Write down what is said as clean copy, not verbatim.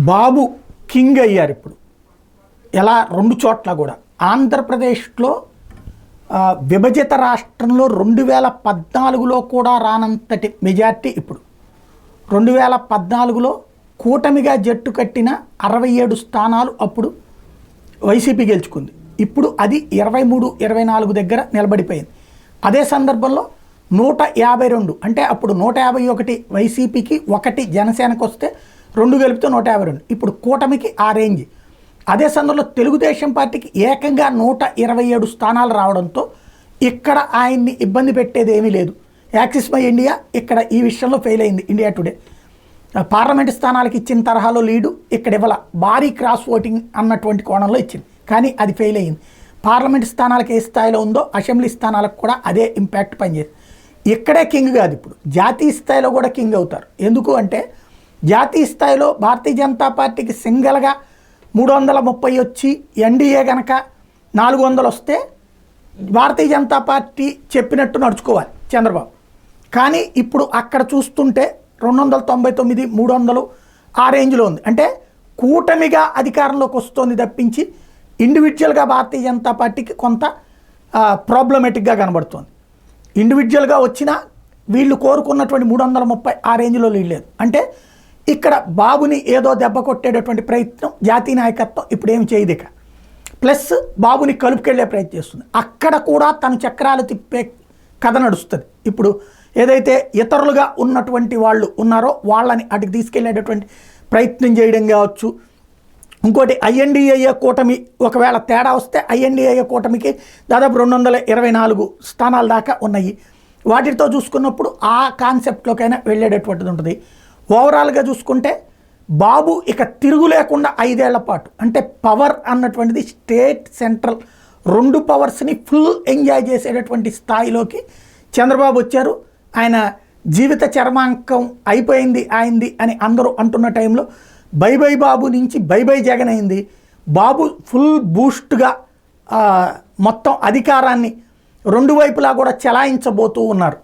బాబు king అయ్యారు ఇప్పుడు. ఎలా 2 చోట్ల కూడా ఆంధ్రప్రదేశ్లో విభజిత రాష్ట్రంలో 2014లో కూడా రానంతటి మెజార్టీ ఇప్పుడు. 2014లో కూటమిగా జట్టు కట్టిన 67 స్థానాలు అప్పుడు వైసీపీ గెలుచుకుంది. ఇప్పుడు అది 23, 24 దగ్గర నిలబడిపోయింది. అదే సందర్భంలో 152 అంటే అప్పుడు 151 వైసీపీకి 1 జనసేనకు వస్తే 2 కలిపితే 152. ఇప్పుడు కూటమికి ఆ రేంజ్. అదే సందర్భంలో తెలుగుదేశం పార్టీకి ఏకంగా 127 స్థానాలు రావడంతో ఇక్కడ ఆయన్ని ఇబ్బంది పెట్టేది ఏమీ లేదు. యాక్సిస్ మై ఇండియా ఇక్కడ ఈ విషయంలో ఫెయిల్ అయింది. ఇండియా టుడే పార్లమెంటు స్థానాలకు ఇచ్చిన తరహాలో లీడు ఇక్కడ ఇవ్వాల, భారీ క్రాస్ ఓటింగ్ అన్నటువంటి కోణంలో ఇచ్చింది, కానీ అది ఫెయిల్ అయింది. పార్లమెంటు స్థానాలకు ఏ స్థాయిలో ఉందో అసెంబ్లీ స్థానాలకు కూడా అదే ఇంపాక్ట్ పనిచేస్తుంది. ఇక్కడే కింగ్ కాదు, ఇప్పుడు జాతీయ స్థాయిలో కూడా కింగ్ అవుతారు. ఎందుకు అంటే జాతీయ స్థాయిలో భారతీయ జనతా పార్టీకి సింగల్గా 330 వచ్చి ఎన్డీఏ కనుక 400 వస్తే భారతీయ జనతా పార్టీ చెప్పినట్టు నడుచుకోవాలి చంద్రబాబు. కానీ ఇప్పుడు అక్కడ చూస్తుంటే 299, 300 ఆ రేంజ్లో ఉంది. అంటే కూటమిగా అధికారంలోకి వస్తుంది తప్పించి ఇండివిజువల్గా భారతీయ జనతా పార్టీకి కొంత ప్రాబ్లమేటిక్గా కనబడుతుంది. ఇండివిజువల్గా వచ్చినా వీళ్ళు కోరుకున్నటువంటి 330 ఆ రేంజ్లో లేదు. అంటే ఇక్కడ బాబుని ఏదో దెబ్బ కొట్టేటటువంటి ప్రయత్నం జాతీయ నాయకత్వం ఇప్పుడు ఏమి చేయదు. ఇక ప్లస్ బాబుని కలుపుకెళ్లే ప్రయత్నం చేస్తుంది. అక్కడ కూడా తను చక్రాలు తిప్పే కథ నడుస్తుంది. ఇప్పుడు ఏదైతే ఇతరులుగా ఉన్నటువంటి వాళ్ళు ఉన్నారో వాళ్ళని అటుకు తీసుకెళ్లేటటువంటి ప్రయత్నం చేయడం కావచ్చు. ఇంకోటి ఐఎన్డీఏ కూటమి ఒకవేళ తేడా వస్తే ఐఎన్డీఏ కూటమికి దాదాపు 224 స్థానాల దాకా ఉన్నాయి. వాటితో చూసుకున్నప్పుడు ఆ కాన్సెప్ట్లోకైనా వెళ్ళేటటువంటిది ఉంటుంది. ఓవరాల్గా చూసుకుంటే బాబు ఇక తిరుగు లేకుండా 5 ఏళ్ల పాటు అంటే పవర్ అన్నటువంటిది స్టేట్ సెంట్రల్ 2 పవర్స్ని ఫుల్ ఎంజాయ్ చేసేటటువంటి స్థాయిలోకి చంద్రబాబు వచ్చారు. ఆయన జీవిత చర్మాంకం అయిపోయింది అయింది అని అందరూ అంటున్న టైంలో బై బై బాబు నుంచి బై బై జగన్ అయింది. బాబు ఫుల్ బూస్ట్గా మొత్తం అధికారాన్ని 2 వైపులా కూడా చెలాయించబోతూ ఉన్నారు.